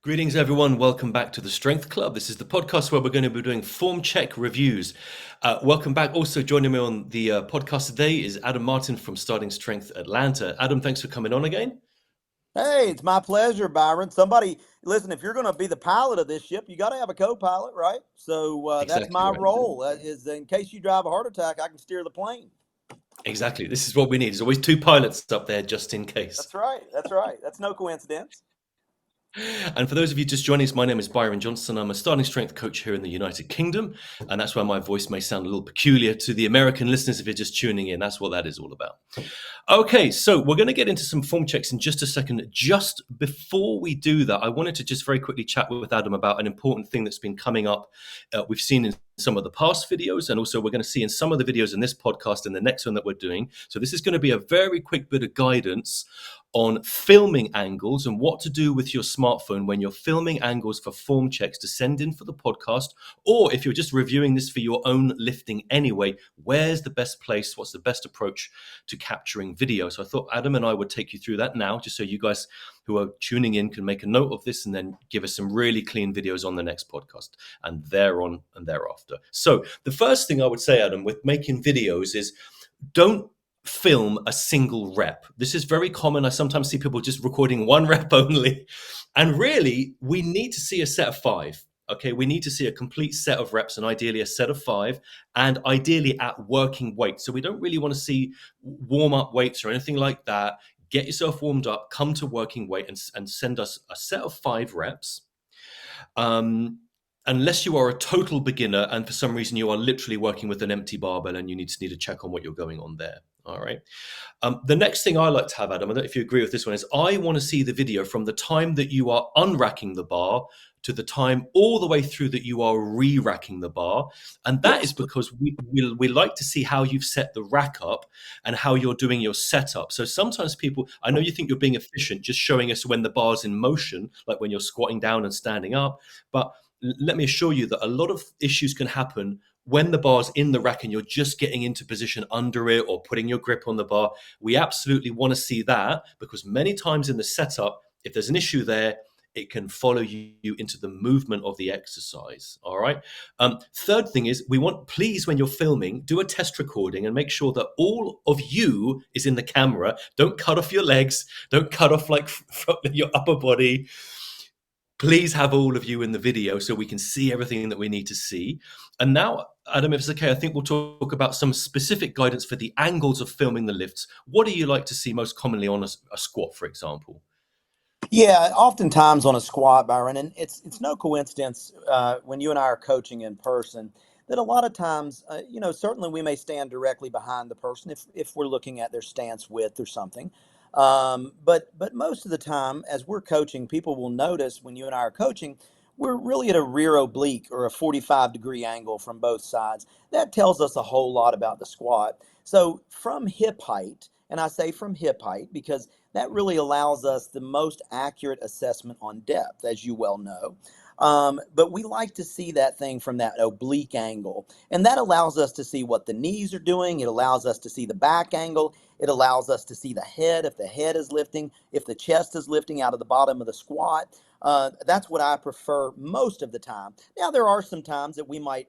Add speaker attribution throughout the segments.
Speaker 1: Greetings, everyone. Welcome back to the Strength Club. This is the podcast where we're going to be doing form check reviews. Welcome back. Also joining me on the podcast today is Adam Martin from Starting Strength Atlanta. Adam, thanks for coming on again.
Speaker 2: Hey, it's my pleasure, Byron. Listen, if you're going to be the pilot of this ship, you got to have a co-pilot, right? So that's
Speaker 1: Exactly
Speaker 2: my
Speaker 1: right.
Speaker 2: role. Is in case you drive a heart attack, I can steer the plane.
Speaker 1: Exactly. This is what we need. There's always two pilots up there just in case.
Speaker 2: That's right. That's right. That's no coincidence.
Speaker 1: And for those of you just joining us, my name is Byron Johnston. I'm a starting strength coach here in the United Kingdom. And that's why my voice may sound a little peculiar to the American listeners if you're just tuning in. That's what that is all about. Okay, so we're going to get into some form checks in just a second. Just before we do that, I wanted to just very quickly chat with Adam about an important thing that's been coming up. We've seen in some of the past videos, and also we're going to see in some of the videos in this podcast and the next one that we're doing. So this is going to be a very quick bit of guidance on filming angles and what to do with your smartphone when you're filming angles for form checks to send in for the podcast, or if you're just reviewing this for your own lifting anyway, where's the best place, what's the best approach to capturing video. So I thought Adam and I would take you through that now, just so you guys who are tuning in can make a note of this and then give us some really clean videos on the next podcast and thereon and thereafter. So the first thing I would say, Adam, with making videos is don't film a single rep. This is very common. I sometimes see people just recording one rep only. And really, we need to see a set of 5. Okay, we need to see a complete set of reps and ideally a set of 5 and ideally at working weight. So we don't really want to see warm up weights or anything like that. Get yourself warmed up, come to working weight and send us a set of 5 reps. Unless you are a total beginner and for some reason you are literally working with an empty barbell and you need to check on what you're going on there. All right. The next thing I like to have, Adam, I don't know if you agree with this one, is I want to see the video from the time that you are unracking the bar to the time all the way through that you are re-racking the bar. And that is because we like to see how you've set the rack up and how you're doing your setup. So sometimes people, I know you think you're being efficient, just showing us when the bar's in motion, like when you're squatting down and standing up. But let me assure you that a lot of issues can happen when the bar's in the rack and you're just getting into position under it or putting your grip on the bar. We absolutely want to see that because many times in the setup, if there's an issue there, it can follow you into the movement of the exercise. All right. Third thing is please, when you're filming, do a test recording and make sure that all of you is in the camera. Don't cut off your legs. Don't cut off like from your upper body. Please have all of you in the video so we can see everything that we need to see. And now, Adam, if it's okay, I think we'll talk about some specific guidance for the angles of filming the lifts. What do you like to see most commonly on a squat, for example?
Speaker 2: Yeah, oftentimes on a squat, Byron, and it's no coincidence when you and I are coaching in person that a lot of times, certainly we may stand directly behind the person if we're looking at their stance width or something. But most of the time, as we're coaching, people will notice when you and I are coaching, we're really at a rear oblique or a 45-degree angle from both sides. That tells us a whole lot about the squat. So from hip height, and I say from hip height because that really allows us the most accurate assessment on depth, as you well know. But we like to see that thing from that oblique angle. And that allows us to see what the knees are doing. It allows us to see the back angle. It allows us to see the head, if the head is lifting, if the chest is lifting out of the bottom of the squat. That's what I prefer most of the time. Now, there are some times that we might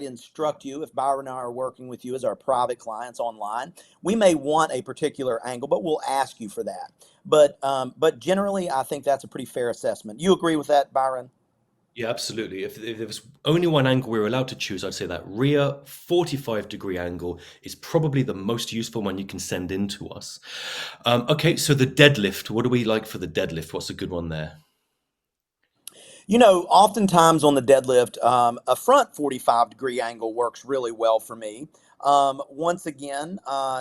Speaker 2: instruct you, if Byron and I are working with you as our private clients online, we may want a particular angle, but we'll ask you for that. But generally, I think that's a pretty fair assessment. You agree with that, Byron?
Speaker 1: Yeah, absolutely. If there was only one angle we were allowed to choose, I'd say that rear 45-degree angle is probably the most useful one you can send in to us. Okay, so the deadlift, what do we like for the deadlift? What's a good one there?
Speaker 2: Oftentimes on the deadlift, a front 45-degree angle works really well for me. Once again,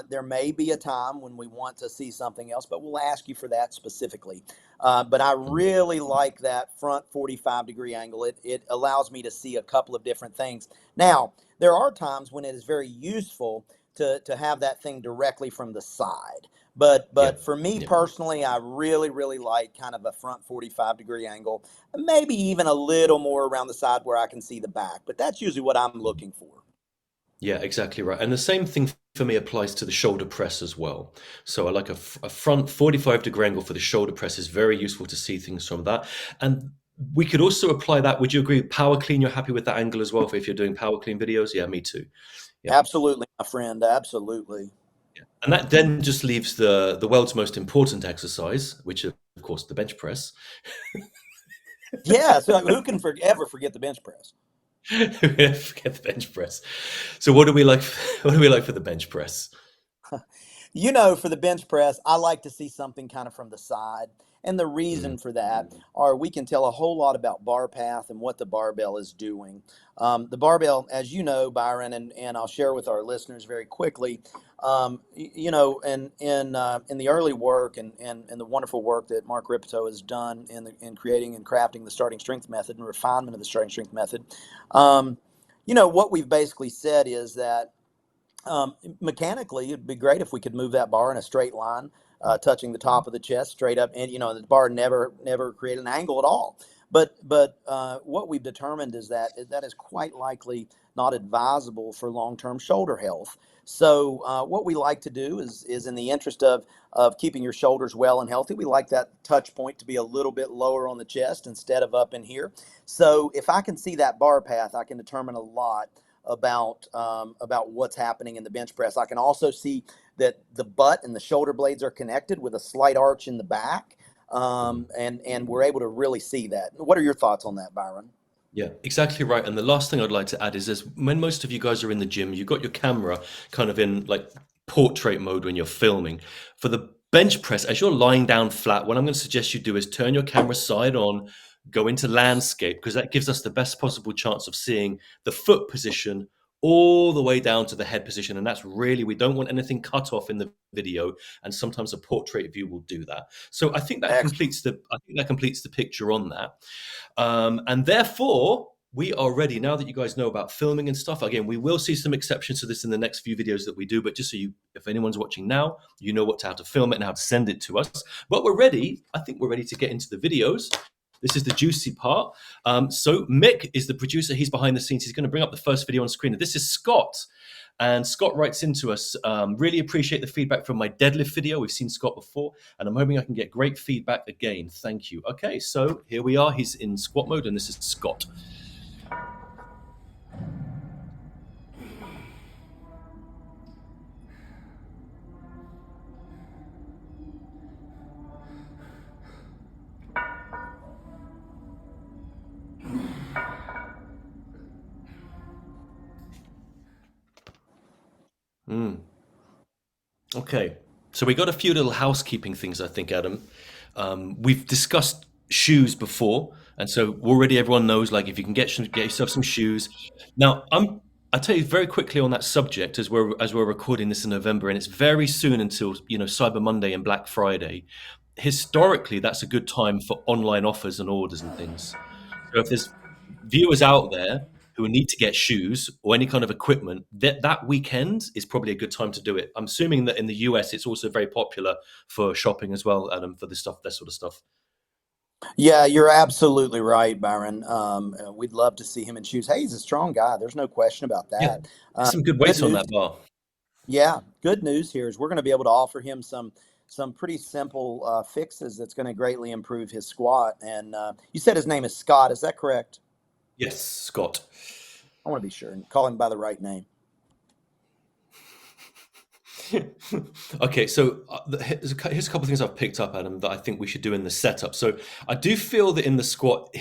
Speaker 2: there may be a time when we want to see something else, but we'll ask you for that specifically. But I really like that front 45-degree angle. It allows me to see a couple of different things. Now, there are times when it is very useful to have that thing directly from the side. But for me personally, I really, really like kind of a front 45-degree angle, maybe even a little more around the side where I can see the back. But that's usually what I'm looking for.
Speaker 1: Yeah, exactly right. And the same thing for me applies to the shoulder press as well. So I like a front 45-degree angle for the shoulder press is very useful to see things from that. And we could also apply that. Would you agree? Power clean, you're happy with that angle as well if you're doing power clean videos? Yeah, me too. Yeah.
Speaker 2: Absolutely, my friend. Absolutely.
Speaker 1: And that then just leaves the world's most important exercise, which is, of course, the bench press.
Speaker 2: Yeah. So who can ever forget the bench press?
Speaker 1: Forget the bench press. So what do we like? What do we like for the bench press?
Speaker 2: For the bench press, I like to see something kind of from the side. And the
Speaker 1: Mm,
Speaker 2: reason for that are we can tell a whole lot about bar path and what the barbell is doing. The barbell, as you know, Byron, and I'll share with our listeners very quickly, in the early work and the wonderful work that Mark Ripito has done in creating and crafting the starting strength method and refinement of the starting strength method, what we've basically said is that mechanically, it'd be great if we could move that bar in a straight line, touching the top of the chest straight up, and the bar never create an angle at all. But what we've determined is that that is quite likely not advisable for long-term shoulder health. So what we like to do is in the interest of keeping your shoulders well and healthy, we like that touch point to be a little bit lower on the chest instead of up in here. So if I can see that bar path, I can determine a lot about what's happening in the bench press. I can also see that the butt and the shoulder blades are connected with a slight arch in the back,
Speaker 1: mhm.
Speaker 2: and we're able to really see that. What are your thoughts on that, Byron?
Speaker 1: Yeah, exactly right. And the last thing I'd like to add is when most of you guys are in the gym, you've got your camera kind of in like portrait mode when you're filming. For the bench press, as you're lying down flat, what I'm going to suggest you do is turn your camera side on, go into landscape, because that gives us the best possible chance of seeing the foot position all the way down to the head position. And that's really, we don't want anything cut off in the video. And sometimes a portrait view will do that. So
Speaker 2: Excellent.
Speaker 1: I think that completes the picture on that. And therefore, we are ready now that you guys know about filming and stuff. Again, we will see some exceptions to this in the next few videos that we do, but just so you, if anyone's watching now, you know how to film it and how to send it to us. But we're ready. I think we're ready to get into the videos. This is the juicy part. So Mick is the producer. He's behind the scenes. He's going to bring up the first video on screen. This is Scott. And Scott writes into us, really appreciate the feedback from my deadlift video. We've seen Scott before, and I'm hoping I can get great feedback again. Thank you. Okay, so here we are. He's in squat mode, and this is Scott. Mm. Okay, so we got a few little housekeeping things, I think, Adam. We've discussed shoes before, and so already everyone knows, like, if you can get yourself some shoes. Now, I'll tell you very quickly on that subject as we're recording this in November, and it's very soon until Cyber Monday and Black Friday. Historically, that's a good time for online offers and orders and things. So if there's viewers out there who need to get shoes or any kind of equipment, that weekend is probably a good time to do it. I'm assuming that in the US, it's also very popular for shopping as well, Adam, for this stuff, that sort of stuff.
Speaker 2: Yeah, you're absolutely right, Byron. We'd love to see him in shoes. Hey, he's a strong guy. There's no question about
Speaker 1: Yeah,
Speaker 2: that.
Speaker 1: there's some good
Speaker 2: Good
Speaker 1: weights on
Speaker 2: news.
Speaker 1: that bar.
Speaker 2: Yeah, good news here is we're going to be able to offer him some pretty simple fixes that's going to greatly improve his squat. And you said his name is Scott. Is that correct?
Speaker 1: Yes, Scott.
Speaker 2: I want to be sure and call him by the right name.
Speaker 1: Okay, so here's a couple of things I've picked up, Adam, that I think we should do in the setup. So I do feel that in the squat,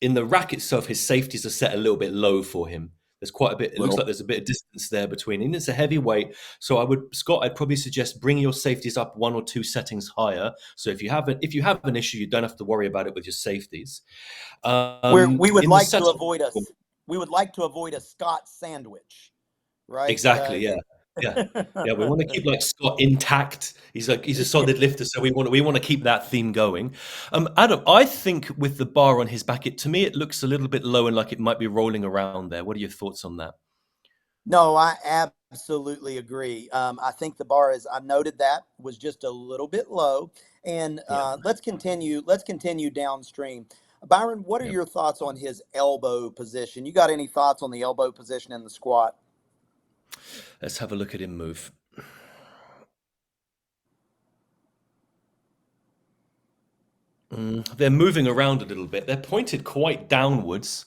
Speaker 1: in the rack itself, his safeties are set a little bit low for him. There's quite a bit. It looks
Speaker 2: Little.
Speaker 1: like there's a bit of distance there between, and it's a heavy weight. So Scott, I'd probably suggest bring your safeties up one or two settings higher. So if you have an issue, you don't have to worry about it with your safeties.
Speaker 2: Where we would
Speaker 1: In the
Speaker 2: like to
Speaker 1: setup,
Speaker 2: avoid us, we would like to avoid a Scott sandwich, right?
Speaker 1: exactly, yeah. Yeah. Yeah, we want to keep like Scott intact. He's a solid lifter, so we want to keep that theme going. Adam, I think with the bar on his back, to me it looks a little bit low and like it might be rolling around there. What are your thoughts on that?
Speaker 2: No, I absolutely agree. I think the bar, as I noted, that was just a little bit low. And
Speaker 1: Yeah,
Speaker 2: let's continue. Let's continue downstream. Byron, what are
Speaker 1: yeah.
Speaker 2: your thoughts on his elbow position? You got any thoughts on the elbow position in the squat?
Speaker 1: Let's have a look at him move. They're moving around a little bit. They're pointed quite downwards.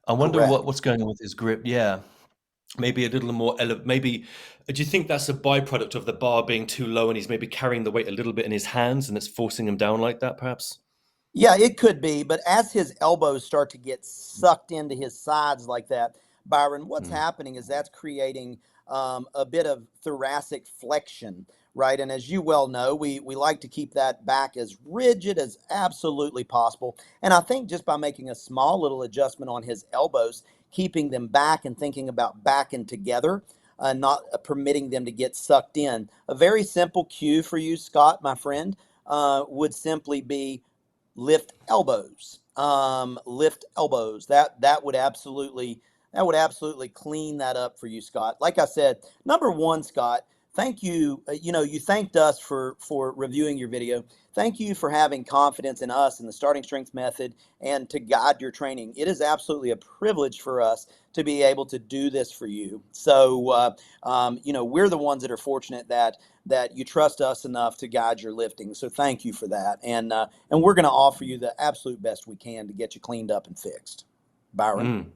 Speaker 1: I wonder
Speaker 2: Correct.
Speaker 1: what's going on with his grip. Yeah, maybe a little more. Maybe. Do you think that's a byproduct of the bar being too low, and he's maybe carrying the weight a little bit in his hands, and it's forcing him down like that, perhaps?
Speaker 2: Yeah, it could be, but as his elbows start to get sucked into his sides like that, Byron, what's
Speaker 1: Mm.
Speaker 2: happening is that's creating a bit of thoracic flexion, right? And as you well know, we like to keep that back as rigid as absolutely possible. And I think just by making a small little adjustment on his elbows, keeping them back and thinking about backing together, not permitting them to get sucked in. A very simple cue for you, Scott, my friend, would simply be lift elbows. Lift elbows. That would absolutely clean that up for you, Scott. Like I said, number one, Scott, thank you. You thanked us for reviewing your video. Thank you for having confidence in us and the starting strength method and to guide your training. It is absolutely a privilege for us to be able to do this for you. So, we're the ones that are fortunate that you trust us enough to guide your lifting. So, thank you for that. And we're going to offer you the absolute best we can to get you cleaned up and fixed. Byron.
Speaker 1: Mm.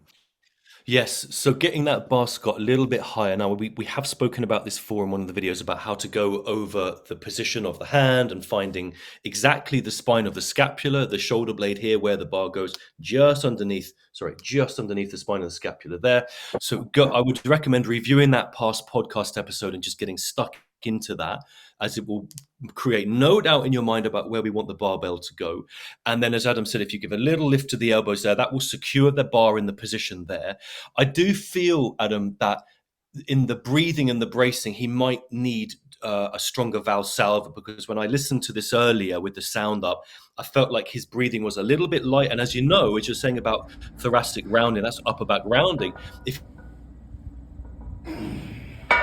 Speaker 1: Yes, so getting that bar Scott a little bit higher. Now, we have spoken about this before in one of the videos about how to go over the position of the hand and finding exactly the spine of the scapula, the shoulder blade here, where the bar goes just underneath the spine of the scapula there. So I would recommend reviewing that past podcast episode and just getting stuck into that, as it will create no doubt in your mind about where we want the barbell to go. And then, as Adam said, if you give a little lift to the elbows there, that will secure the bar in the position there. I do feel, Adam, that in the breathing and the bracing, he might need a stronger Valsalva, because when I listened to this earlier with the sound up, I felt like his breathing was a little bit light. And as you know, as you're saying about thoracic rounding, that's upper back rounding. If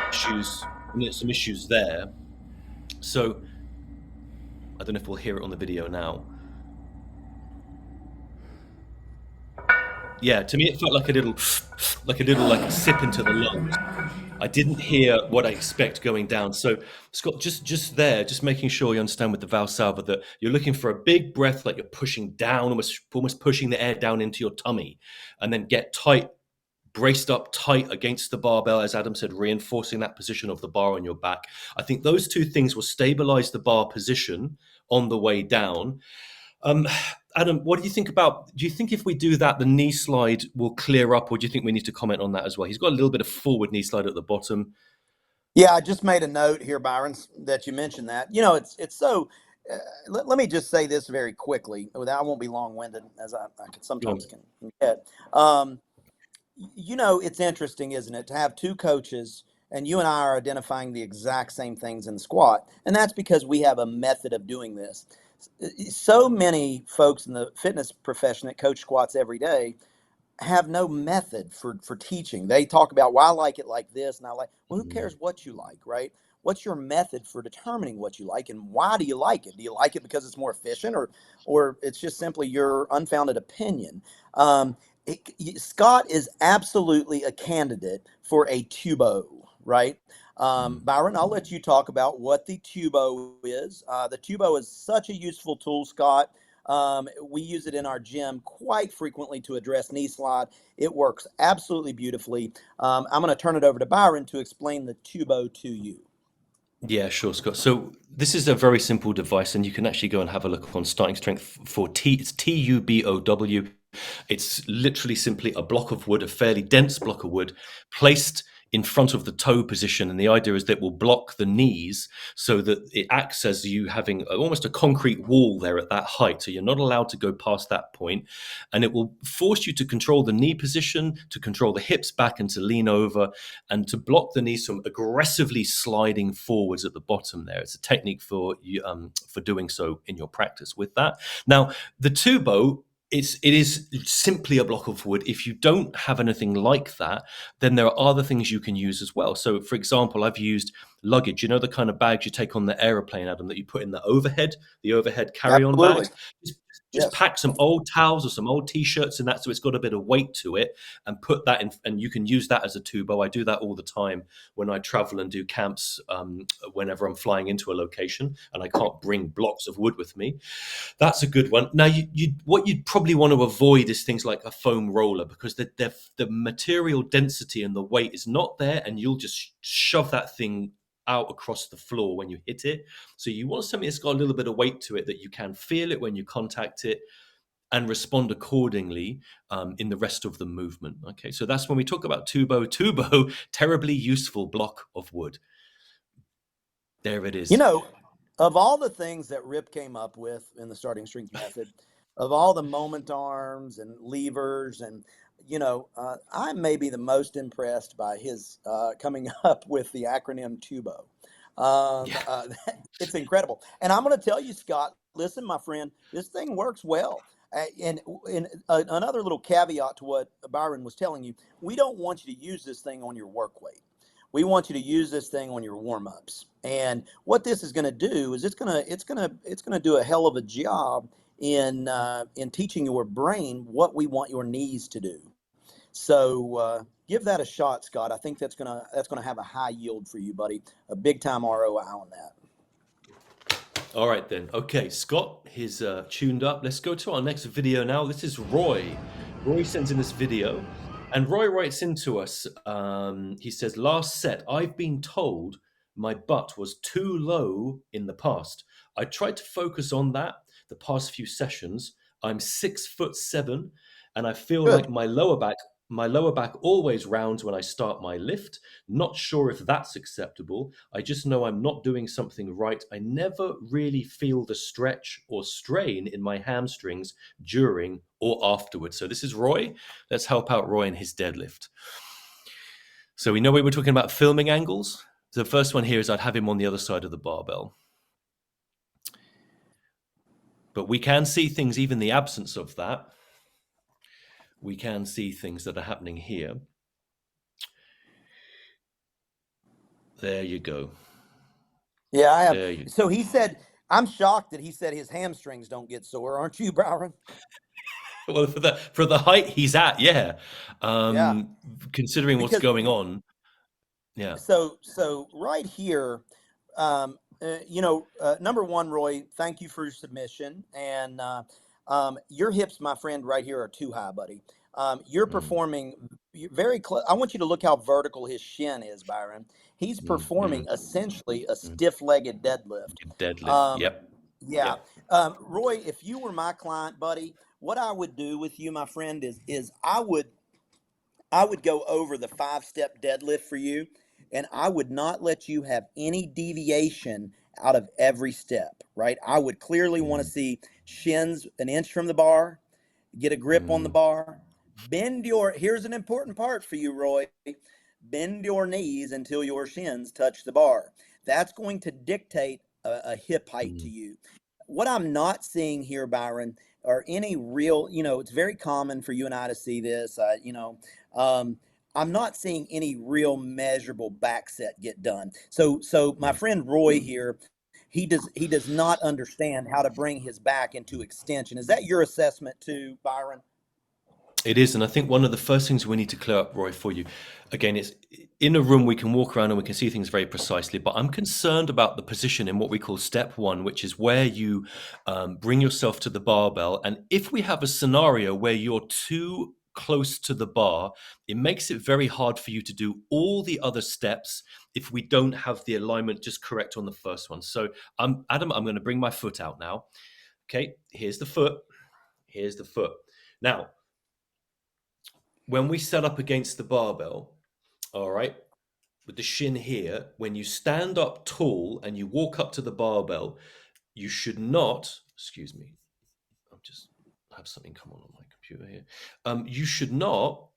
Speaker 1: issues, some issues there. So I don't know if we'll hear it on the video now. Yeah, to me it felt like a little, like a sip into the lungs. I didn't hear what I expect going down. So Scott, just there, just making sure you understand with the Valsalva that you're looking for a big breath, like you're pushing down, almost pushing the air down into your tummy, and then get tight, braced up tight against the barbell, as Adam said, reinforcing that position of the bar on your back. I think those two things will stabilize the bar position on the way down. Um, Adam, what do you think about? Do you think if we do that, the knee slide will clear up, or do you think we need to comment on that as well? He's got a little bit of forward knee slide at the bottom.
Speaker 2: Yeah, I just made a note here, Byron, that you mentioned that. It's so. Let me just say this very quickly. I won't be long-winded, as I can
Speaker 1: Go
Speaker 2: sometimes
Speaker 1: on.
Speaker 2: can get. It's interesting, isn't it, to have two coaches and you and I are identifying the exact same things in squat, and that's because we have a method of doing this. So many folks in the fitness profession that coach squats every day have no method for teaching. They talk about, well, I like it like this, and I like, well, who
Speaker 1: Mm.
Speaker 2: cares what you like, right? What's your method for determining what you like, and why do you like it? Do you like it because it's more efficient, or it's just simply your unfounded opinion? Scott is absolutely a candidate for a tubo, right?
Speaker 1: Mm.
Speaker 2: Byron, I'll let you talk about what the tubo is. The tubo is such a useful tool, Scott. We use it in our gym quite frequently to address knee slide. It works absolutely beautifully. I'm going to turn it over to Byron to explain the tubo to you.
Speaker 1: Yeah, sure, Scott. So this is a very simple device, and you can actually go and have a look on Starting Strength for T. It's TUBOW. It's literally simply a block of wood, a fairly dense block of wood, placed in front of the toe position. And the idea is that it will block the knees so that it acts as you having almost a concrete wall there at that height. So you're not allowed to go past that point. And it will force you to control the knee position, to control the hips back and to lean over, and to block the knees from aggressively sliding forwards at the bottom there. It's a technique for doing so in your practice with that. Now, the tubo, it is simply a block of wood. If you don't have anything like that, then there are other things you can use as well. So, for example, I've used luggage. You know, the kind of bags you take on the aeroplane, Adam, that you put in the overhead carry-on
Speaker 2: Absolutely.
Speaker 1: bags. Just
Speaker 2: Yes.
Speaker 1: pack some old towels or some old t-shirts in that, so it's got a bit of weight to it, and put that in, and you can use that as a tubo. I do that all the time when I travel and do camps, whenever I'm flying into a location and I can't bring blocks of wood with me. That's a good one. Now, what you'd probably want to avoid is things like a foam roller, because the material density and the weight is not there, and you'll just shove that thing out across the floor when you hit it. So you want something that's got a little bit of weight to it, that you can feel it when you contact it and respond accordingly, in the rest of the movement. Okay, so that's when we talk about tubo, terribly useful block of wood. There it
Speaker 2: You
Speaker 1: is.
Speaker 2: know, of all the things that Rip came up with in the starting strength method, of all the moment arms and levers, and I'm maybe the most impressed by his coming up with the acronym TUBO.
Speaker 1: Yeah.
Speaker 2: It's incredible, and I'm going to tell you, Scott. Listen, my friend, this thing works well. And another little caveat to what Byron was telling you, we don't want you to use this thing on your work weight. We want you to use this thing on your warm-ups. And what this is going to do is it's going to do a hell of a job in teaching your brain what we want your knees to do. So give that a shot, Scott. I think that's gonna have a high yield for you, buddy. A big time ROI on that.
Speaker 1: All right then. Okay, Scott is tuned up. Let's go to our next video now. This is Roy. Roy sends in this video, and Roy writes into us. He says, "Last set, I've been told my butt was too low in the past. I tried to focus on that the past few sessions. I'm 6'7", and I feel like
Speaker 2: Good.
Speaker 1: my lower back always rounds when I start my lift. Not sure if that's acceptable. I just know I'm not doing something right. I never really feel the stretch or strain in my hamstrings during or afterwards." So this is Roy. Let's help out Roy in his deadlift. So we know we were talking about filming angles. The first one here is I'd have him on the other side of the barbell. But we can see things, even the absence of that. We can see things that are happening here. There you go.
Speaker 2: Yeah, I have.
Speaker 1: There you
Speaker 2: So he said, I'm shocked that he said his hamstrings don't get sore, aren't you, Byron?
Speaker 1: Well, for the height he's at, yeah.
Speaker 2: Yeah,
Speaker 1: Considering what's
Speaker 2: because
Speaker 1: going on, yeah.
Speaker 2: so right here, number one, Roy, thank you for your submission, and your hips, my friend, right here are too high, buddy. You're
Speaker 1: Mm,
Speaker 2: performing very close. I want you to look how vertical his shin is, Byron. He's
Speaker 1: mm, mm,
Speaker 2: performing essentially a
Speaker 1: mm.
Speaker 2: stiff-legged deadlift.
Speaker 1: Deadlift.
Speaker 2: Um,
Speaker 1: Yep.
Speaker 2: yeah,
Speaker 1: Yep.
Speaker 2: Roy, if you were my client, buddy, what I would do with you, my friend, is I would go over the 5-step deadlift for you, and I would not let you have any deviation out of every step, right? I would clearly want to
Speaker 1: Mm,
Speaker 2: see shins an inch from the bar, get a grip on the
Speaker 1: mm,
Speaker 2: bar, here's an important part for you, Roy. Bend your knees until your shins touch the bar. That's going to dictate a hip height to
Speaker 1: mm,
Speaker 2: you. What I'm not seeing here, Byron, are any real, it's very common for you and I to see this, um, I'm not seeing any real measurable back set get done. So my
Speaker 1: mm.
Speaker 2: friend Roy here, he does not understand how to bring his back into extension. Is that your assessment too, Byron?
Speaker 1: It is, and I think one of the first things we need to clear up, Roy, for you, again, it's in a room we can walk around and we can see things very precisely, but I'm concerned about the position in what we call step one, which is where you bring yourself to the barbell. And if we have a scenario where you're too close to the bar, it makes it very hard for you to do all the other steps if we don't have the alignment just correct on the first one. So, Adam, I'm going to bring my foot out now. Okay, here's the foot. Here's the foot. Now, when we set up against the barbell, all right, with the shin here, when you stand up tall and you walk up to the barbell, you should not, excuse me, I'm just have something come on my computer here. You should not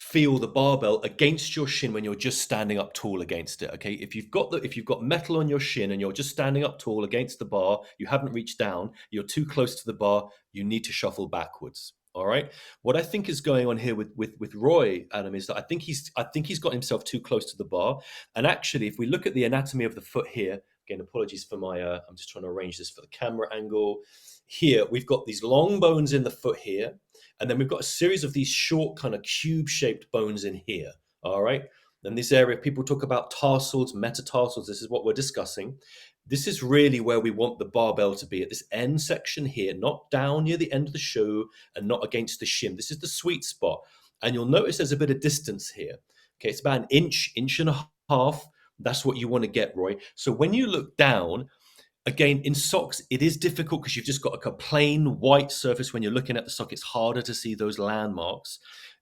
Speaker 1: feel the barbell against your shin when you're just standing up tall against it. Okay, if you've got metal on your shin and you're just standing up tall against the bar, you haven't reached down, you're too close to the bar, you need to shuffle backwards. All right. What I think is going on here with Roy, Adam, is that I think he's got himself too close to the bar. And actually, if we look at the anatomy of the foot here, Again, apologies for my, I'm just trying to arrange this for the camera angle. Here, we've got these long bones in the foot here, and then we've got a series of these short kind of cube-shaped bones in here, all right? And this area, people talk about tarsals, metatarsals. This is what we're discussing. This is really where we want the barbell to be, at this end section here, not down near the end of the shoe and not against the shin. This is the sweet spot. And you'll notice there's a bit of distance here. Okay, it's about an inch, inch and a half. That's what you want to get, Roy. So when you look down, again, in socks, it is difficult because you've just got a plain white surface. When you're looking at the sock, it's harder to see those landmarks.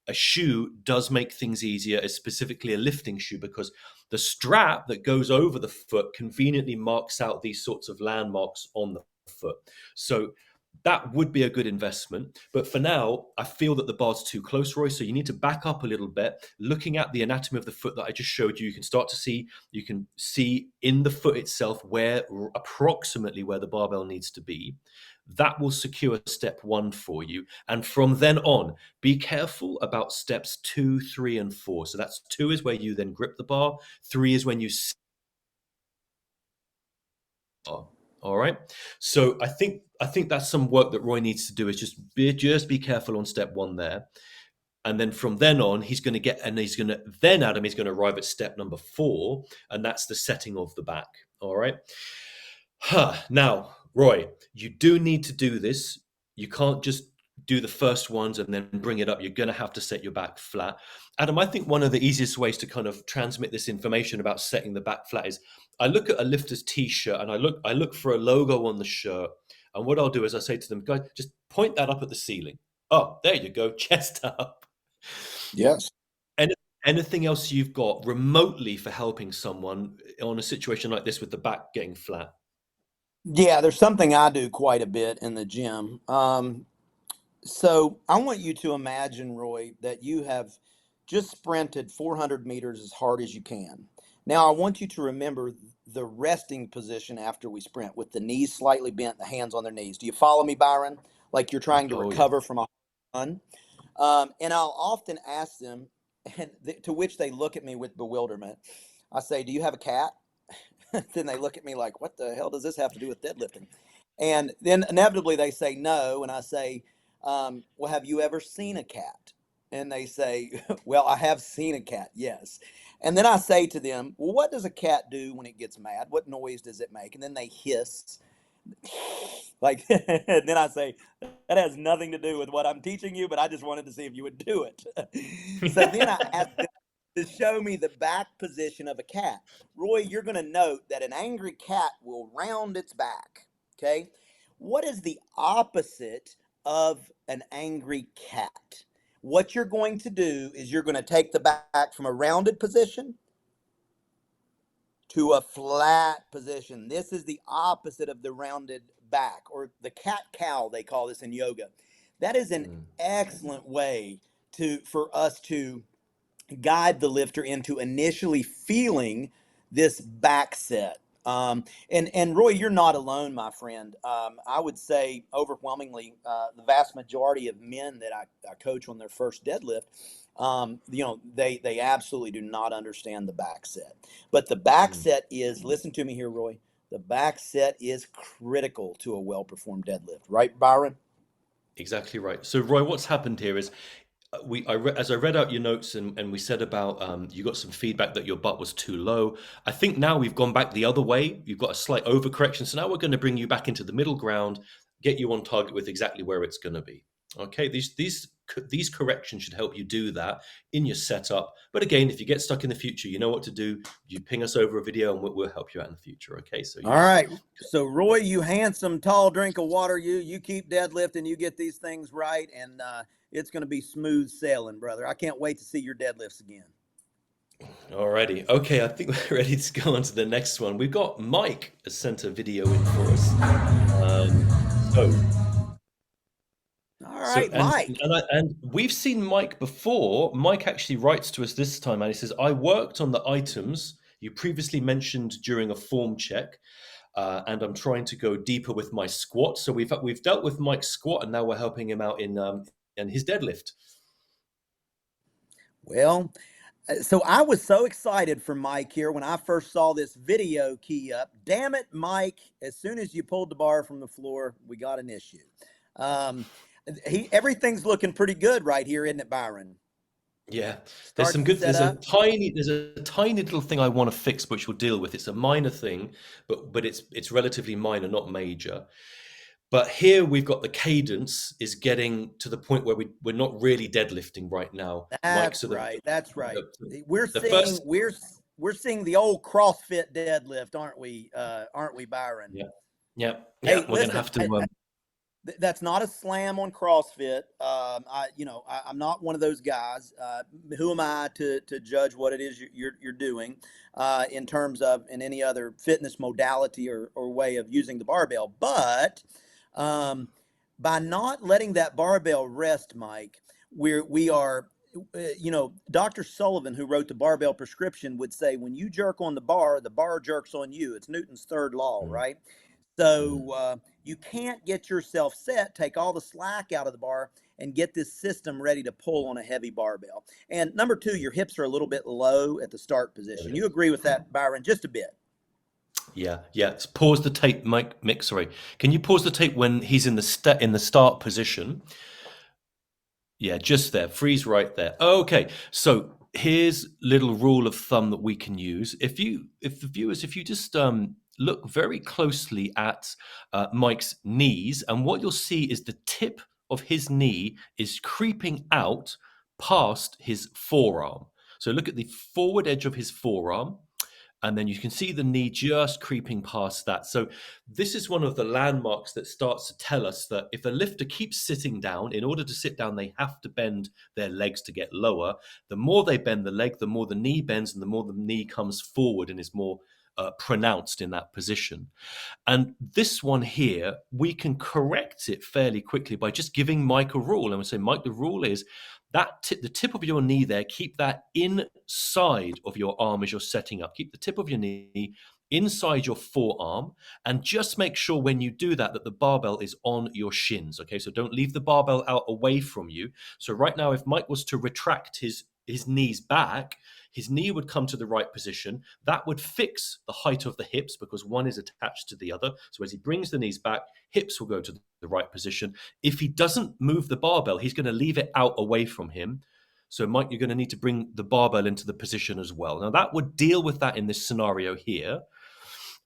Speaker 1: A shoe does make things easier, specifically a lifting shoe, because the strap that goes over the foot conveniently marks out these sorts of landmarks on the foot. So that would be a good investment. But for now, I feel that the bar's too close, Roy. So you need to back up a little bit. Looking at the anatomy of the foot that I just showed you, you can see in the foot itself where approximately where the barbell needs to be. That will secure step 1 for you. And from then on, be careful about steps 2, 3, and 4. So that's 2 is where you then grip the bar. 3 is when you all right. So I think that's some work that Roy needs to do, is just be careful on step 1 there. And then from then on, Adam, he's going to arrive at step number 4, and that's the setting of the back. All right. Now, Roy, you do need to do this. You can't just do the first ones and then bring it up. You're going to have to set your back flat. Adam, I think one of the easiest ways to kind of transmit this information about setting the back flat is I look at a lifter's t-shirt and I look for a logo on the shirt. And what I'll do is I say to them, guys, just point that up at the ceiling. Oh, there you go, chest up.
Speaker 2: Yes.
Speaker 1: Anything else you've got remotely for helping someone on a situation like this with the back getting flat?
Speaker 2: Yeah, there's something I do quite a bit in the gym. So I want you to imagine, Roy, that you have just sprinted 400 meters as hard as you can. Now, I want you to remember the resting position after we sprint, with the knees slightly bent, the hands on their knees. Do you follow me, Byron? Like you're trying to recover from a run. And I'll often ask them, and to which they look at me with bewilderment. I say, "Do you have a cat?" Then they look at me like, "What the hell does this have to do with deadlifting?" And then inevitably they say no, and I say, "Well, have you ever seen a cat?" And they say, "Well, I have seen a cat, yes." And then I say to them, "Well, what does a cat do when it gets mad? What noise does it make?" And then they hiss. Like, and then I say, "That has nothing to do with what I'm teaching you, but I just wanted to see if you would do it." So then I ask them to show me the back position of a cat. Roy, you're going to note that an angry cat will round its back. Okay. What is the opposite of an angry cat? What you're going to do is you're going to take the back from a rounded position to a flat position. This is the opposite of the rounded back, or the cat cow, they call this in yoga. That is an excellent way for us to guide the lifter into initially feeling this back set. And Roy, you're not alone, my friend. I would say overwhelmingly, the vast majority of men that I coach on their first deadlift, they absolutely do not understand the back set. But the back set is, listen to me here, Roy, the back set is critical to a well-performed deadlift. Right, Byron?
Speaker 1: Exactly right. So, Roy, what's happened here is as I read out your notes and we said about you got some feedback that your butt was too low. I think now we've gone back the other way. You've got a slight overcorrection. So now we're going to bring you back into the middle ground, get you on target with exactly where it's going to be. Okay, these corrections should help you do that in your setup. But again, if you get stuck in the future, you know what to do. You ping us over a video and we'll help you out in the future. Okay, so
Speaker 2: all right. So Roy, you handsome, tall drink of water, you keep deadlifting, you get these things right, and it's going to be smooth sailing, brother. I can't wait to see your deadlifts again.
Speaker 1: Alrighty. Okay, I think we're ready to go on to the next one. We've got Mike has sent a video in for us.
Speaker 2: All right, Mike.
Speaker 1: And we've seen Mike before. Mike actually writes to us this time and he says, I worked on the items you previously mentioned during a form check, and I'm trying to go deeper with my squat. So we've dealt with Mike's squat, and now we're helping him out in his deadlift.
Speaker 2: Well, So I was so excited for Mike here when I first saw this video key up. Damn it, Mike! As soon as you pulled the bar from the floor, we got an issue. Um, everything's looking pretty good right here, isn't it, Byron?
Speaker 1: Yeah, there's
Speaker 2: Starts
Speaker 1: some
Speaker 2: to
Speaker 1: good.
Speaker 2: set
Speaker 1: There's a
Speaker 2: up.
Speaker 1: tiny little thing I want to fix, which we'll deal with. It's a minor thing, but it's relatively minor, not major. But here we've got the cadence is getting to the point where we're not really deadlifting right now, Mike.
Speaker 2: That's
Speaker 1: So
Speaker 2: right. That's right.
Speaker 1: the,
Speaker 2: We're
Speaker 1: the
Speaker 2: seeing
Speaker 1: first,
Speaker 2: we're seeing the old CrossFit deadlift, aren't we? Aren't we, Byron?
Speaker 1: yeah, yeah, yeah.
Speaker 2: Hey,
Speaker 1: We're gonna
Speaker 2: listen.
Speaker 1: have to.
Speaker 2: That's not a slam on CrossFit. I'm not one of those guys. Who am I to judge what it is you're doing in terms of in any other fitness modality or way of using the barbell? But um, by not letting that barbell rest, Mike, we are. Dr. Sullivan, who wrote the barbell prescription, would say when you jerk on the bar jerks on you. It's Newton's third law,
Speaker 1: Mm,
Speaker 2: right?
Speaker 1: mm.
Speaker 2: So you can't get yourself set, take all the slack out of the bar, and get this system ready to pull on a heavy barbell. And number two, your hips are a little bit low at the start
Speaker 1: There
Speaker 2: position.
Speaker 1: it
Speaker 2: You
Speaker 1: is.
Speaker 2: agree with that, Byron? Just a bit.
Speaker 1: Yeah, yeah. Pause the tape, Mike. Mick, sorry. Can you pause the tape when he's in the start position? Yeah, just there. Freeze right there. Okay. So here's little rule of thumb that we can use. If you just look very closely at Mike's knees, and what you'll see is the tip of his knee is creeping out past his forearm. So look at the forward edge of his forearm, and then you can see the knee just creeping past that. So this is one of the landmarks that starts to tell us that if a lifter keeps sitting down, in order to sit down, they have to bend their legs to get lower. The more they bend the leg, the more the knee bends, and the more the knee comes forward and is more pronounced in that position. And this one here, we can correct it fairly quickly by just giving Mike a rule. And we say, Mike, the rule is the tip of your knee there, keep that inside of your arm as you're setting up. Keep the tip of your knee inside your forearm, and just make sure when you do that the barbell is on your shins. Okay, so don't leave the barbell out away from you. So right now, if Mike was to retract his knees back, his knee would come to the right position. That would fix the height of the hips because one is attached to the other. So as he brings the knees back, hips will go to the right position. If he doesn't move the barbell, he's going to leave it out away from him. So, Mike, you're going to need to bring the barbell into the position as well. Now, that would deal with that in this scenario here.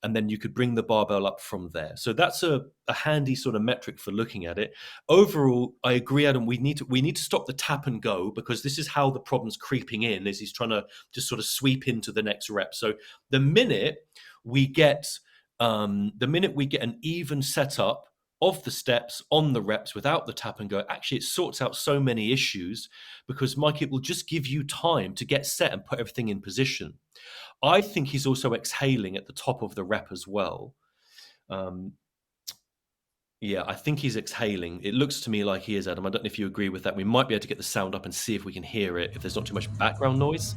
Speaker 1: And then you could bring the barbell up from there. So that's a handy sort of metric for looking at it. Overall, I agree, Adam. We need to stop the tap and go, because this is how the problem's creeping in. Is he's trying to just sort of sweep into the next rep. So the minute we get an even setup of the steps on the reps without the tap and go, actually it sorts out so many issues, because Mike, it will just give you time to get set and put everything in position. I think he's also exhaling at the top of the rep as well. Um, yeah, I think he's exhaling. It looks to me like he is, Adam. I don't know if you agree with that. We might be able to get the sound up and see if we can hear it, if there's not too much background noise.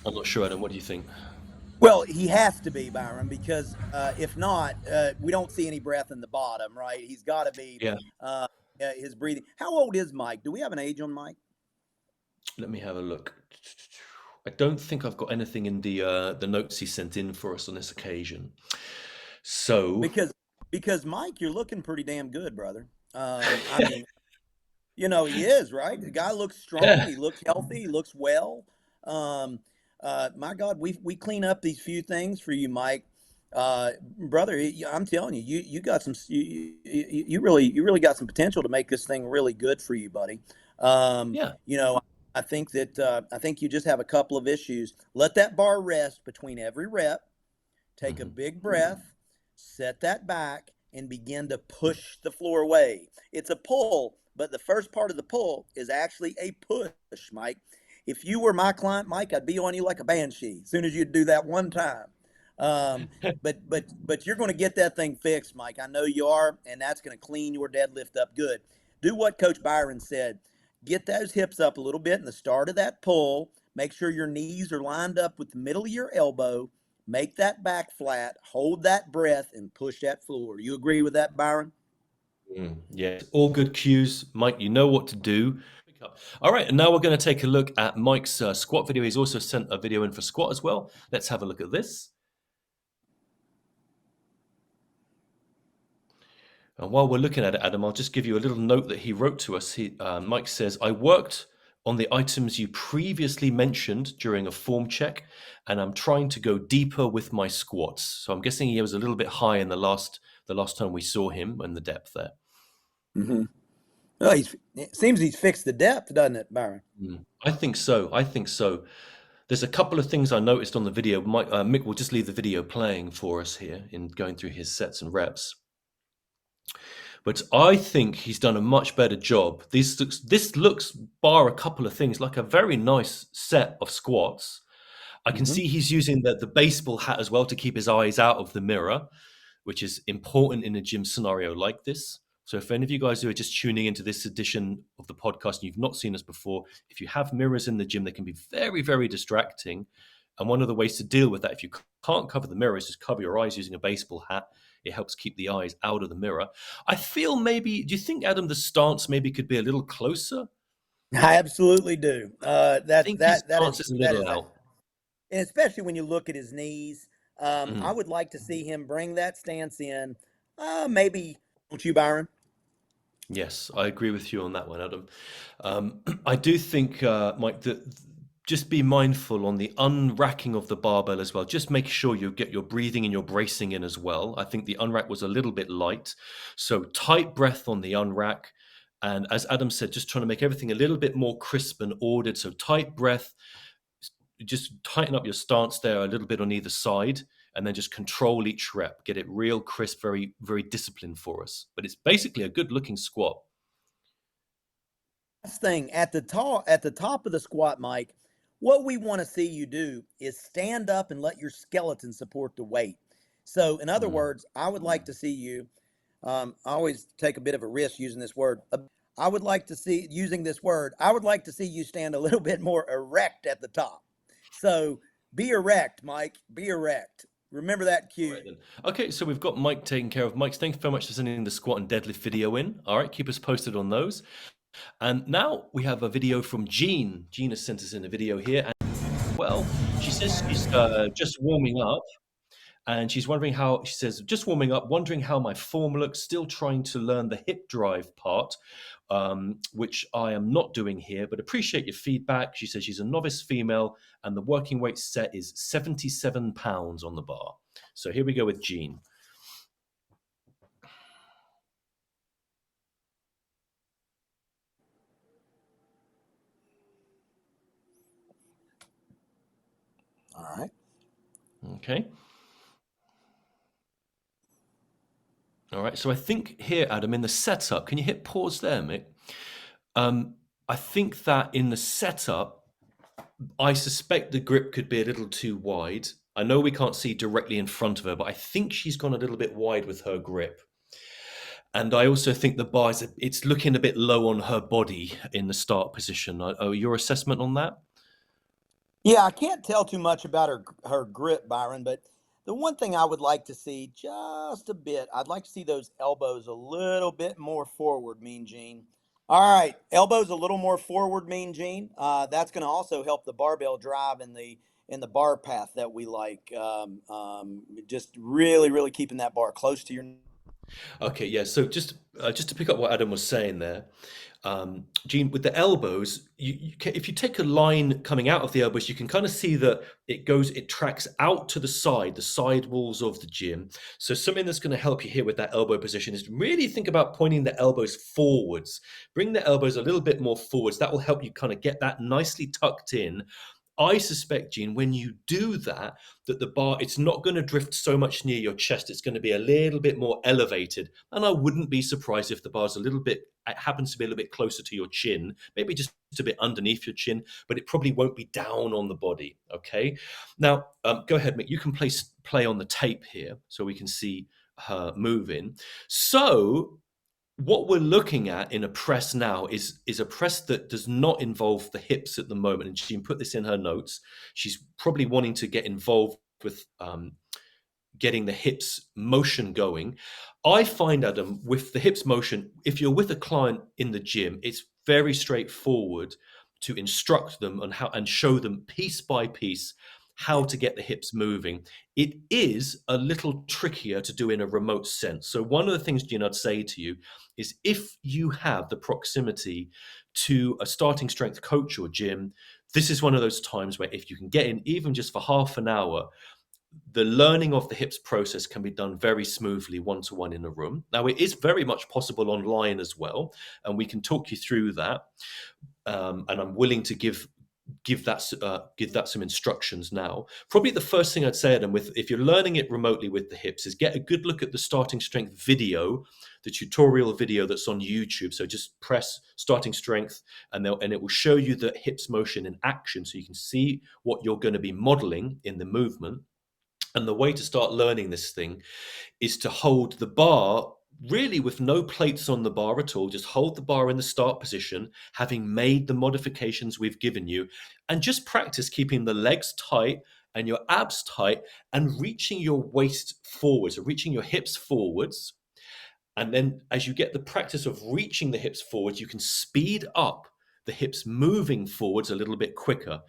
Speaker 1: I'm not sure, Adam. What do you think?
Speaker 2: Well, he has to be, Byron, because if not, we don't see any breath in the bottom, right? He's got to be
Speaker 1: Yeah,
Speaker 2: uh, his breathing. How old is Mike? Do we have an age on Mike?
Speaker 1: let me have a look. I don't think I've got anything in the notes he sent in for us on this occasion. So,
Speaker 2: Because Mike, you're looking pretty damn good, brother. I mean, he is, right? The guy looks strong.
Speaker 1: yeah,
Speaker 2: He looks healthy. He looks well. Um, my God, we clean up these few things for you, Mike. Brother, I'm telling you, you got some, you really got some potential to make this thing really good for you, buddy. Um,
Speaker 1: yeah.
Speaker 2: you know, I think you just have a couple of issues. Let that bar rest between every rep. Take a
Speaker 1: Hmm.
Speaker 2: big breath, set that back, and begin to push the floor away. It's a pull, but the first part of the pull is actually a push, Mike. If you were my client, Mike, I'd be on you like a banshee as soon as you do that one time. Um, but you're going to get that thing fixed, Mike. I know you are, and that's going to clean your deadlift up good. Do what Coach Byron said. Get those hips up a little bit in the start of that pull. Make sure your knees are lined up with the middle of your elbow. make that back flat, hold that breath, and push that floor. You agree with that, Byron?
Speaker 1: Yeah, all good cues. Mike, you know what to do. All right, and now we're going to take a look at Mike's squat video. He's also sent a video in for squat as well. Let's have a look at this. And while we're looking at it, Adam, I'll just give you a little note that he wrote to us. Mike says, I worked on the items you previously mentioned during a form check, and I'm trying to go deeper with my squats. So I'm guessing he was a little bit high in the last time we saw him and the depth there.
Speaker 2: Mm-hmm. Well, it seems he's fixed the depth, doesn't it, Byron?
Speaker 1: I think so. There's a couple of things I noticed on the video. Mick will just leave the video playing for us here in going through his sets and reps. But I think he's done a much better job. This looks, bar a couple of things, like a very nice set of squats. I can see he's using the baseball hat as well to keep his eyes out of the mirror, which is important in a gym scenario like this. So if any of you guys who are just tuning into this edition of the podcast and you've not seen us before, if you have mirrors in the gym, they can be very, very distracting. And one of the ways to deal with that, if you can't cover the mirror, is just cover your eyes using a baseball hat. It helps keep the eyes out of the mirror. I feel maybe, do you think, Adam, the stance maybe could be a little closer?
Speaker 2: I absolutely do.
Speaker 1: I think his stance is a little out.
Speaker 2: And especially when you look at his knees, I
Speaker 1: Mhm.
Speaker 2: would like to see him bring that stance in. Maybe, don't you, Byron?
Speaker 1: Yes, I agree with you on that one, Adam. I do think, Mike, that just be mindful on the unracking of the barbell as well. Just make sure you get your breathing and your bracing in as well. I think the unrack was a little bit light. So tight breath on the unrack. And as Adam said, just trying to make everything a little bit more crisp and ordered. So tight breath, just tighten up your stance there a little bit on either side, and then just control each rep. Get it real crisp, very, very disciplined for us. But it's basically a good looking squat.
Speaker 2: Last thing at the top of the squat, Mike, what we want to see you do is stand up and let your skeleton support the weight. So, in other words, I would like to see you. I always take a bit of a risk using this word. I would like to see using this word. I would like to see you stand a little bit more erect at the top. So be erect, Mike. Be erect. Remember that cue.
Speaker 1: Right then. Okay, so we've got Mike taken care of. Mike, thanks very much for sending the squat and deadlift video in. All right, keep us posted on those. And now we have a video from Jean. Jean has sent us in a video here. And, well, she says she's just warming up. And she's wondering how, she says, just warming up, wondering how my form looks, still trying to learn the hip drive part, which I am not doing here, but appreciate your feedback. She says she's a novice female and the working weight set is 77 pounds on the bar. So here we go with Jean.
Speaker 2: All right.
Speaker 1: Okay. All right. So I think here, Adam, in the setup, can you hit pause there, Mick? I think that in the setup, I suspect the grip could be a little too wide. I know we can't see directly in front of her, but I think she's gone a little bit wide with her grip. And I also think the bar it's looking a bit low on her body in the start position. Your assessment on that?
Speaker 2: Yeah, I can't tell too much about her grip, Byron, but the one thing I would like to see just a bit, I'd like to see those elbows a little bit more forward, Mean Gene. All right, elbows a little more forward, Mean Gene. That's going to also help the barbell drive in the bar path that we like. Just really, really keeping that bar close to your.
Speaker 1: Okay, yeah. So just to pick up what Adam was saying there, Gene, with the elbows, if you take a line coming out of the elbows, you can kind of see that it tracks out to the side walls of the gym. So something that's going to help you here with that elbow position is really think about pointing the elbows forwards. Bring the elbows a little bit more forwards. That will help you kind of get that nicely tucked in. I suspect, Gene, when you do that the bar, it's not going to drift so much near your chest. It's going to be a little bit more elevated. And I wouldn't be surprised if the bar's it happens to be a little bit closer to your chin, maybe just a bit underneath your chin, but it probably won't be down on the body. Okay. Now, go ahead, Mick. You can play on the tape here so we can see her moving. So what we're looking at in a press now is a press that does not involve the hips at the moment. And she can put this in her notes. She's probably wanting to get involved with getting the hips motion going. I find, Adam, with the hips motion, if you're with a client in the gym, it's very straightforward to instruct them on how and show them piece by piece how
Speaker 2: Yeah.
Speaker 1: to get the hips moving. It is a little trickier to do in a remote sense. So one of the things, Gene, I'd say to you is if you have the proximity to a starting strength coach or gym, this is one of those times where if you can get in even just for half an hour, the learning of the hips process can be done very smoothly one-to-one in a room. Now, it is very much possible online as well, and we can talk you through that. And I'm willing to give that some instructions now. Probably the first thing I'd say, Adam, with if you're learning it remotely with the hips, is get a good look at the starting strength video, the tutorial video that's on YouTube. So just press starting strength, and it will show you the hips motion in action, so you can see what you're going to be modeling in the movement. And the way to start learning this thing is to hold the bar really with no plates on the bar at all. Just hold the bar in the start position, having made the modifications we've given you, and just practice keeping the legs tight and your abs tight and reaching your waist forwards, or reaching your hips forwards. And then as you get the practice of reaching the hips forwards, you can speed up the hips moving forwards a little bit quicker.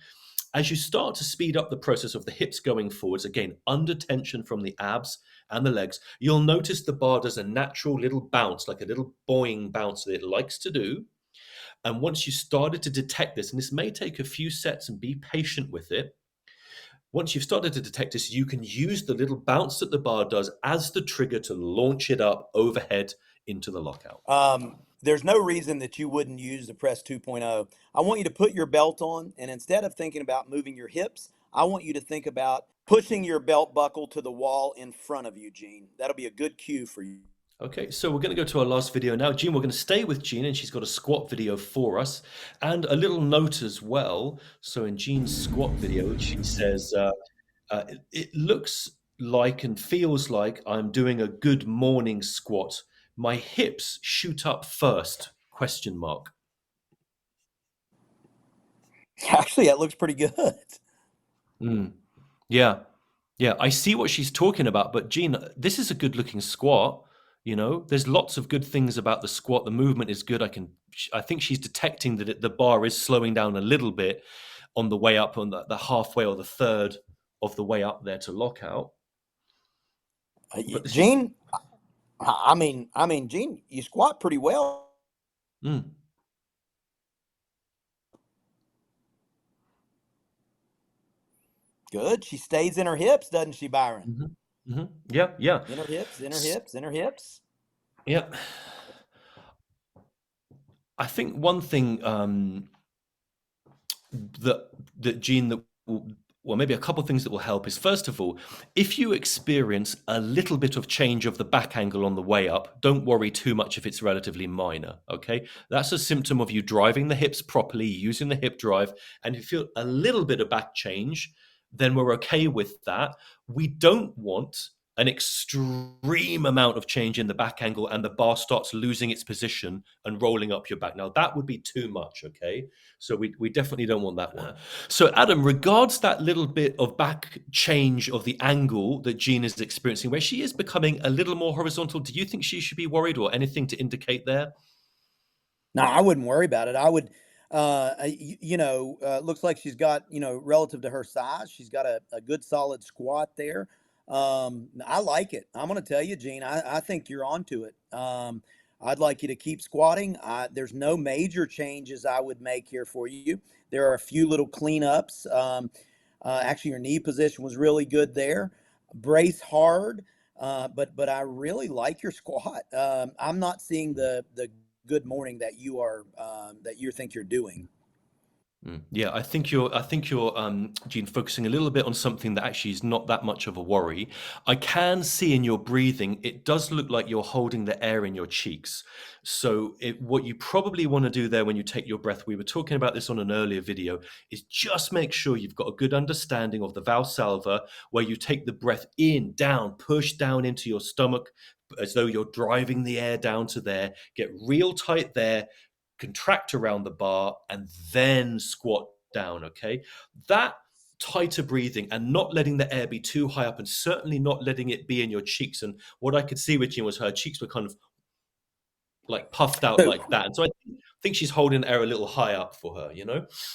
Speaker 1: As you start to speed up the process of the hips going forwards, again, under tension from the abs and the legs, you'll notice the bar does a natural little bounce, like a little boing bounce that it likes to do. And once you started to detect this, and this may take a few sets and be patient with it, once you've started to detect this, you can use the little bounce that the bar does as the trigger to launch it up overhead into the lockout.
Speaker 2: There's no reason that you wouldn't use the Press 2.0. I want you to put your belt on, and instead of thinking about moving your hips, I want you to think about pushing your belt buckle to the wall in front of you, Gene. That'll be a good cue for you.
Speaker 1: Okay, so we're going to go to our last video now. Jean, we're going to stay with Jean, and she's got a squat video for us and a little note as well. So in Jean's squat video, she says, it looks like and feels like I'm doing a good morning squat. My hips shoot up first, question mark.
Speaker 2: Actually, that looks pretty good.
Speaker 1: Mm. Yeah. Yeah, I see what she's talking about, but Jean, this is a good looking squat. You know, there's lots of good things about the squat. The movement is good. I think she's detecting that the bar is slowing down a little bit on the way up, on the halfway or the third of the way up there to lockout. But this is,
Speaker 2: Gene, Gene, you squat pretty well.
Speaker 1: mm,
Speaker 2: Good. She stays in her hips, doesn't she, Byron?
Speaker 1: yeah, yeah,
Speaker 2: In her hips, in her hips, in her hips.
Speaker 1: yeah. I think one thing that Gene that will, well, maybe a couple of things that will help is, first of all, if you experience a little bit of change of the back angle on the way up, don't worry too much if it's relatively minor. Okay, that's a symptom of you driving the hips properly, using the hip drive, and if you feel a little bit of back change, then we're okay with that. We don't want an extreme amount of change in the back angle and the bar starts losing its position and rolling up your back. Now that would be too much, okay? So we definitely don't want that one. So Adam, regards that little bit of back change of the angle that Jean is experiencing, where she is becoming a little more horizontal, do you think she should be worried or anything to indicate there?
Speaker 2: No, I wouldn't worry about it. I would, looks like she's got, relative to her size, she's got a good solid squat there. I like it. I'm going to tell you, Gene, I think you're onto it. I'd like you to keep squatting. There's no major changes I would make here for you. There are a few little cleanups. Actually, your knee position was really good there. Brace hard. But I really like your squat. I'm not seeing the good morning that you think you're doing.
Speaker 1: Yeah, I think you're Gene, focusing a little bit on something that actually is not that much of a worry. I can see in your breathing, it does look like you're holding the air in your cheeks. So what you probably want to do there when you take your breath, we were talking about this on an earlier video, is just make sure you've got a good understanding of the Valsalva, where you take the breath in, down, push down into your stomach, as though you're driving the air down to there. Get real tight there, contract around the bar, and then squat down. Okay, that tighter breathing and not letting the air be too high up, and certainly not letting it be in your cheeks. And what I could see with Jean was her cheeks were kind of like puffed out
Speaker 2: So
Speaker 1: like that. And so I think she's holding the air a little high up for her,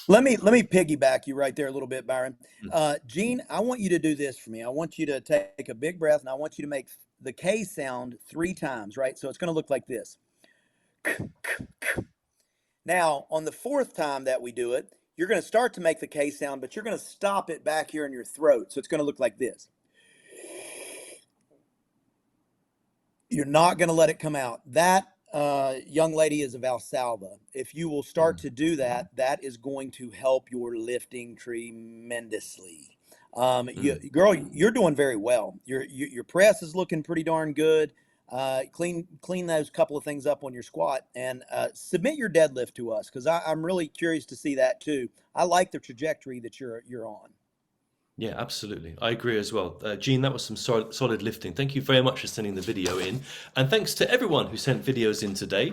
Speaker 2: let me piggyback you right there a little bit, Byron.
Speaker 1: Mm.
Speaker 2: Gene, I want you to do this for me. I want you to take a big breath, and I want you to make the K sound 3 times, right? So it's going to look like this. Now, on the 4th time that we do it, you're going to start to make the K sound, but you're going to stop it back here in your throat. So it's going to look like this. You're not going to let it come out. That young lady is a Valsalva. If you will start to do that, that is going to help your lifting tremendously. Girl, you're doing very well. Your press is looking pretty darn good. Clean those couple of things up on your squat, and submit your deadlift to us, because I'm really curious to see that too. I like the trajectory that you're on.
Speaker 1: Yeah, absolutely. I agree as well. Gene, that was some solid lifting. Thank you very much for sending the video in. And thanks to everyone who sent videos in today.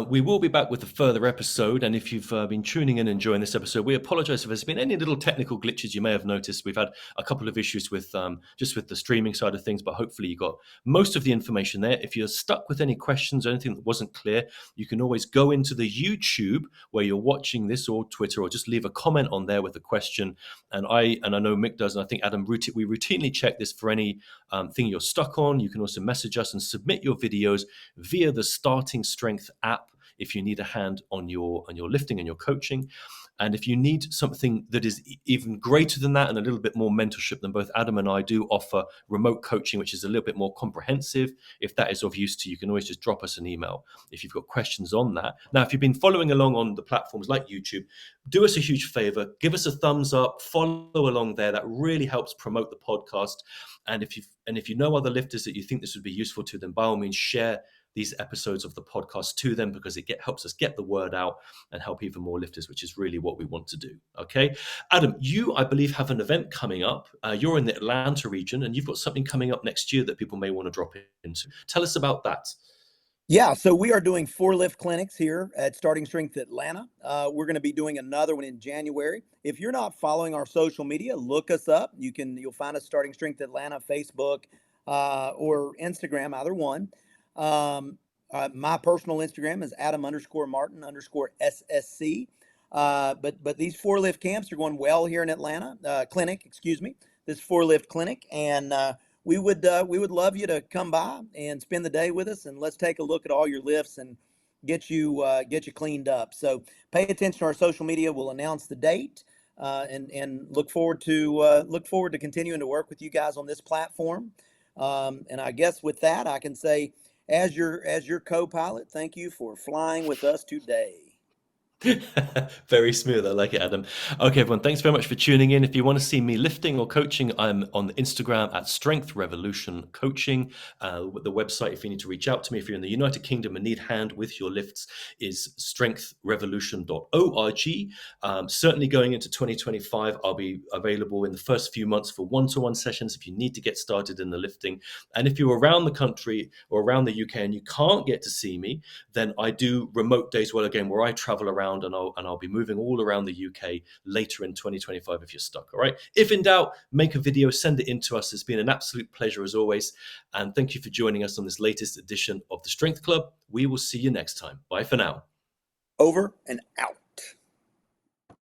Speaker 1: We will be back with a further episode. And if you've been tuning in and enjoying this episode, we apologize if there's been any little technical glitches you may have noticed. We've had a couple of issues with just with the streaming side of things, but hopefully you got most of the information there. If you're stuck with any questions or anything that wasn't clear, you can always go into the YouTube where you're watching this, or Twitter, or just leave a comment on there with a question. And I know Mick does, and I think Adam, we routinely check this for any thing you're stuck on. You can also message us and submit your videos via the Starting Strength app if you need a hand on your lifting and your coaching. And if you need something that is even greater than that and a little bit more mentorship, then both Adam and I do offer remote coaching, which is a little bit more comprehensive. If that is of use to you, you can always just drop us an email if you've got questions on that. Now, if you've been following along on the platforms like YouTube, do us a huge favor, give us a thumbs up, follow along there. That really helps promote the podcast. And if you know other lifters that you think this would be useful to, then by all means share these episodes of the podcast to them, because it helps us get the word out and help even more lifters, which is really what we want to do. Okay, Adam, you, I believe, have an event coming up. You're in the Atlanta region, and you've got something coming up next year that people may want to drop into. Tell us about that.
Speaker 2: Yeah, so we are doing 4 lift clinics here at Starting Strength Atlanta. We're going to be doing another one in January. If you're not following our social media, look us up. You'll find us Starting Strength Atlanta, Facebook, or Instagram, either one. My personal Instagram is Adam_Martin_SSC. But these 4 lift camps are going well here in Atlanta. Clinic, excuse me. This 4 lift clinic, and we would love you to come by and spend the day with us, and let's take a look at all your lifts and get you cleaned up. So pay attention to our social media. We'll announce the date, and look forward to continuing to work with you guys on this platform. And I guess with that, I can say, as your co-pilot, thank you for flying with us today.
Speaker 1: Very smooth. I like it, Adam. Okay, everyone, thanks very much for tuning in. If you want to see me lifting or coaching, I'm on the Instagram at Strength Revolution Coaching. The website, if you need to reach out to me, if you're in the United Kingdom and need hand with your lifts, is strengthrevolution.org. Certainly going into 2025, I'll be available in the first few months for one-to-one sessions if you need to get started in the lifting. And if you're around the country or around the UK and you can't get to see me, then I do remote days, well, again, where I travel around, and I'll be moving all around the UK later in 2025 if you're stuck. All right. If in doubt, make a video, send it in to us. It's been an absolute pleasure as always. And thank you for joining us on this latest edition of the Strength Club. We will see you next time. Bye for now.
Speaker 2: Over and out.